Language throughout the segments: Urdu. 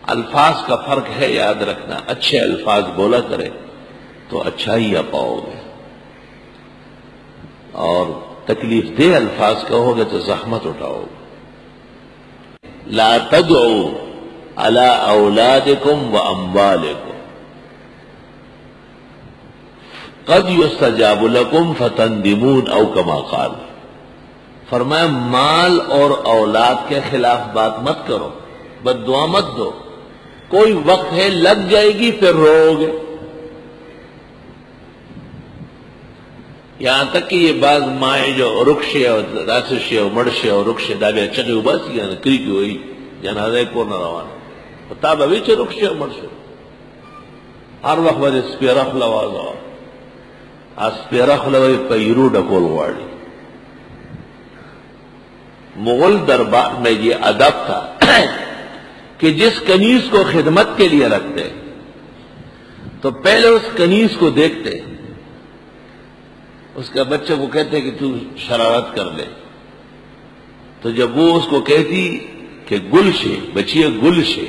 الفاظ کا فرق ہے، یاد رکھنا، اچھے الفاظ بولا کرے تو اچھائیاں پاؤ گے، اور تکلیف دہ الفاظ کہو گے تو زحمت اٹھاؤ گے۔ لا تدعوا علی اولادکم واموالکم قد یستجاب لکم فتندمون او کما قال، فرمایا مال اور اولاد کے خلاف بات مت کرو، بد دعا مت دو، کوئی وقت ہے لگ جائے گی پھر رو گے۔ یہاں تک کہ یہ بعض مائیں جو رکشے اور راسشے اور مڑشے اور رکشے دابے چکے اباسی گئے کری کی ہوئی جنازے کو نہ روانا تاب ابھی چھے رکشے اور مڑشے ہر وقت بعد سپیرخ لوازا سپیرخ لوائی پیرو ڈکول واڑی۔ مغل دربار میں یہ ادب تھا کہ جس کنیز کو خدمت کے لیے رکھتے تو پہلے اس کنیز کو دیکھتے، اس کا بچے کو کہتے کہ تو شرارت کر لے، تو جب وہ اس کو کہتی کہ گل شے بچیے گل شے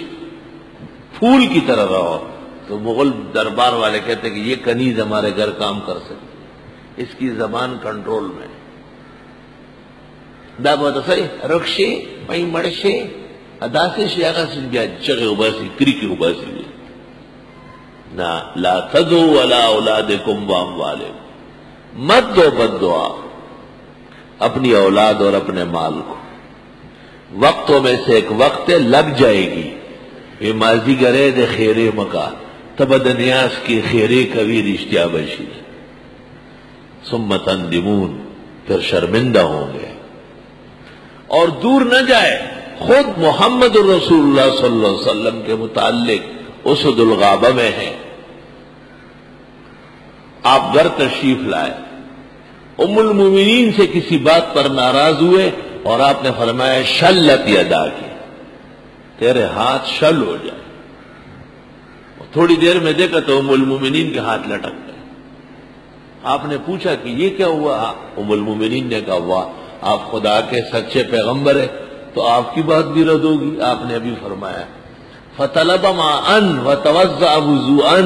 پھول کی طرح رہو، تو مغل دربار والے کہتے کہ یہ کنیز ہمارے گھر کام کر سکتی، اس کی زبان کنٹرول میں۔ دا بہت صحیح رکشے پئی مڑشے ادا سے شیاغا سے بیا چگے اباسی کری کی اباسی ہوئی نا۔ لا تدعوا علی اولادکم واموالکم، مت دو بد دعا اپنی اولاد اور اپنے مال کو، وقتوں میں سے ایک وقت لگ جائے گی، یہ ماضی گرے دے خیرے مکا تب دنیاس کی خیرے کبھی رشتہ بشی، ثم تندمون، پھر شرمندہ ہوں گے۔ اور دور نہ جائے، خود محمد رسول اللہ صلی اللہ علیہ وسلم کے متعلق اسد الغابہ میں ہے، آپ گھر تشریف لائے، ام المومنین سے کسی بات پر ناراض ہوئے اور آپ نے فرمایا شلت یدا کی، تیرے ہاتھ شل ہو جائے۔ تھوڑی دیر میں دیکھا تو ام المومنین کے ہاتھ لٹک گئے۔ آپ نے پوچھا کہ یہ کیا ہوا؟ ام المومنین نے کہا واہ، آپ خدا کے سچے پیغمبر ہیں تو آپ کی بات بھی رد ہوگی۔ آپ نے ابھی فرمایا فطلب ماء وتوضأ وضوءا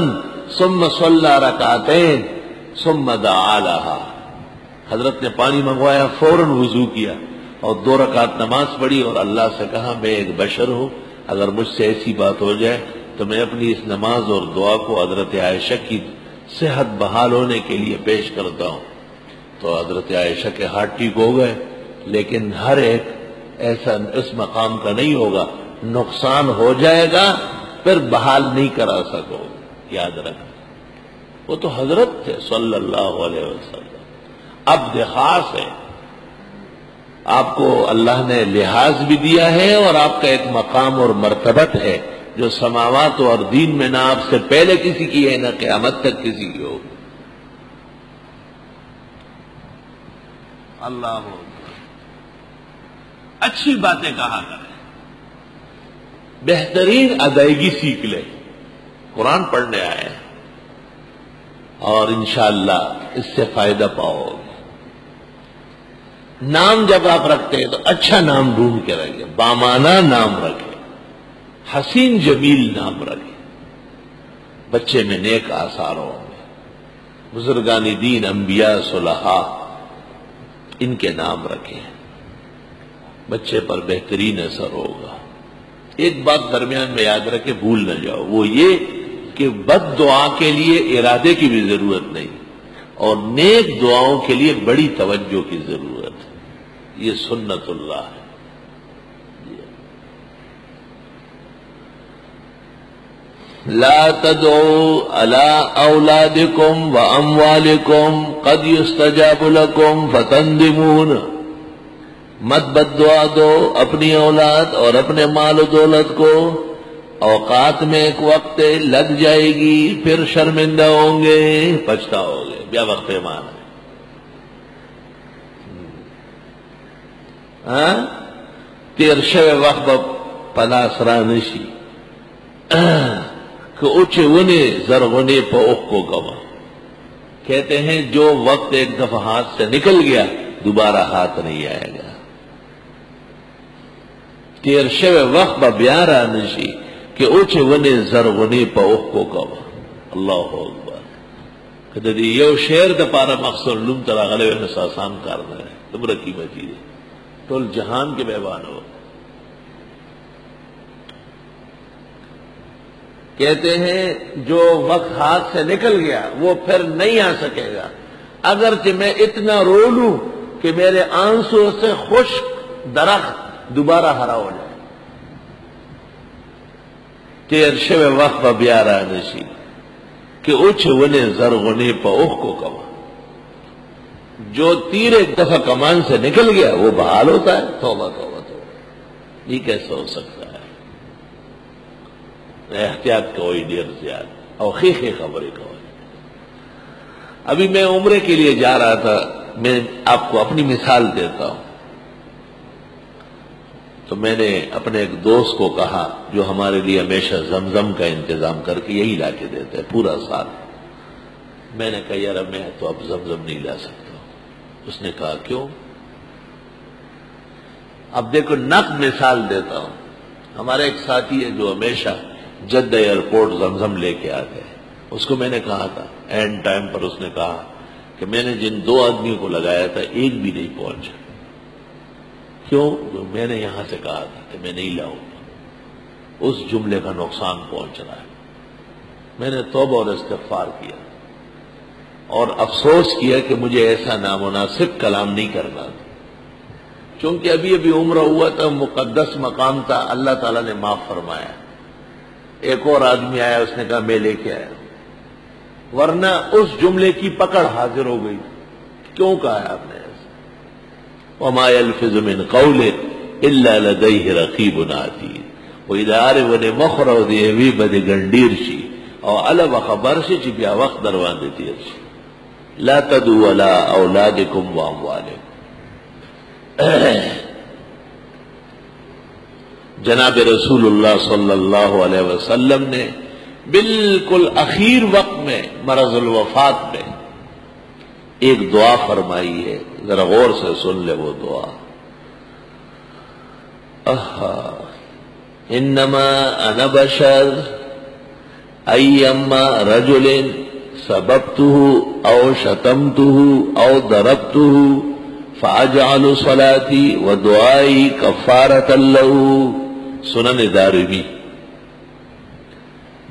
ثم صلى ركعتين ثم دعا لها، حضرت نے پانی منگوایا، فوراً وضو کیا اور 2 رکعت نماز پڑھی اور اللہ سے کہا میں ایک بشر ہوں، اگر مجھ سے ایسی بات ہو جائے تو میں اپنی اس نماز اور دعا کو حضرت عائشہ کی صحت بحال ہونے کے لیے پیش کرتا ہوں۔ تو حضرت عائشہ کے ہاتھ ٹھیک ہو گئے، لیکن ہر ایک ایسا اس مقام کا نہیں ہوگا، نقصان ہو جائے گا پھر بحال نہیں کرا سکو، یاد رکھ۔ وہ تو حضرت تھے صلی اللہ علیہ وسلم، عبد خاص ہے، آپ کو اللہ نے لحاظ بھی دیا ہے اور آپ کا ایک مقام اور مرتبت ہے جو سماوات اور دین میں نہ آپ سے پہلے کسی کی ہے نہ قیامت تک کسی کی ہو۔ اللہ ہو اچھی باتیں کہا کریں، بہترین ادائیگی سیکھ لے، قرآن پڑھنے آئے اور انشاءاللہ اس سے فائدہ پاؤ گے۔ نام جب آپ رکھتے ہیں تو اچھا نام ڈھونڈ کے رکھیں، بامانہ نام رکھیں، حسین جمیل نام رکھیں، بچے میں نیک آثار ہوں گے، بزرگان دین انبیاء صلحاء ان کے نام رکھیں، بچے پر بہترین اثر ہوگا۔ ایک بات درمیان میں یاد رکھے، بھول نہ جاؤ، وہ یہ کہ بد دعا کے لیے ارادے کی بھی ضرورت نہیں اور نیک دعاؤں کے لیے بڑی توجہ کی ضرورت ہے، یہ سنت اللہ ہے۔ لا تدعوا علی اولادکم واموالکم قد یستجاب لکم فتندمون، مت بد دعا دو اپنی اولاد اور اپنے مال و دولت کو، اوقات میں ایک وقت لگ جائے گی پھر شرمندہ ہوں گے، پچھتاؤ گے، بیا وقت مان ہے۔ تیر شوے وقت پلاس رانشی کہ اچھے ونے زرغنے پا اخ کو گوا، کہتے ہیں جو وقت ایک دفعہ ہاتھ سے نکل گیا دوبارہ ہاتھ نہیں آئے گا۔ تیر شوے وقت با بیارا نشی کہ اوچے ونے زرغنی پا اوخ کو کوا. اللہ اکبر. کہتے دی یو شیر دا پارا مقصر لوم ترا غلوے نساسان کارنا ہے تمرا قیمتی دے تول جہان کے بیوان ہو. کہتے ہیں جو وقت ہاتھ سے نکل گیا وہ پھر نہیں آ سکے گا، اگرچہ میں اتنا رو لوں کہ میرے آنسو سے خشک درخت دوبارہ ہرا ہو جائے. تیر شو وقت با بیارا نشی کہ اوچھ ونے زرغنی پا اوخ کو کوا. جو تیر ایک دفعہ کمان سے نکل گیا وہ بحال ہوتا ہے. توبہ توبہ توبہ، یہ کیسے ہو سکتا ہے؟ احتیاط کوئی دیر زیادہ اور خیخی خبریں کوئی. ابھی میں عمرے کے لیے جا رہا تھا، میں آپ کو اپنی مثال دیتا ہوں. تو میں نے اپنے ایک دوست کو کہا جو ہمارے لیے ہمیشہ زمزم کا انتظام کر کے یہی لا کے دیتا ہے پورا سال. میں نے کہا یار میں تو اب زمزم نہیں لا سکتا. اس نے کہا کیوں؟ اب دیکھو نقد مثال دیتا ہوں. ہمارا ایک ساتھی ہے جو ہمیشہ جدہ ایئرپورٹ زمزم لے کے آتے ہیں. اس کو میں نے کہا تھا اینڈ ٹائم پر، اس نے کہا کہ میں نے جن 2 آدمیوں کو لگایا تھا ایک بھی نہیں پہنچا. کیوں؟ میں نے یہاں سے کہا تھا کہ میں نہیں لاؤں گا. اس جملے کا نقصان پہنچ رہا ہے. میں نے توبہ اور استغفار کیا اور افسوس کیا کہ مجھے ایسا نامناسب کلام نہیں کرنا تھا. چونکہ ابھی ابھی عمرہ ہوا تھا، مقدس مقام تھا، اللہ تعالیٰ نے معاف فرمایا. ایک اور آدمی آیا، اس نے کہا میں لے کے آیا، ورنہ اس جملے کی پکڑ حاضر ہو گئی. کیوں کہا ہے آپ نے ایسا؟ وما يلفظ من قول الا لديه رقيب عتيد. وإذا عرف مخرو دی وی بد گنڈیر شي او علم خبر شي چې بیا وخت دروان دي تیر شي. لا تدعوا ولا اولادکم واموالکم. جناب رسول اللہ صلی اللہ علیہ وسلم نے بالکل اخیر وقت میں مرض الوفات میں ایک دعا فرمائی ہے، ذرا غور سے سن لے وہ دعا. انما انا بشر ایما رجل سببته او شتمته او ضربته فاجعل صلاتي ودعائي كفارة له. سنن دارمی.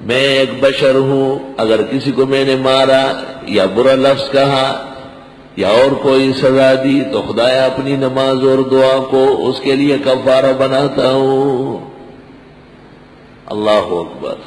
میں ایک بشر ہوں، اگر کسی کو میں نے مارا یا برا لفظ کہا یا اور کوئی سزا دی تو خدایا اپنی نماز اور دعا کو اس کے لیے کفارہ بناتا ہوں. اللہ اکبر.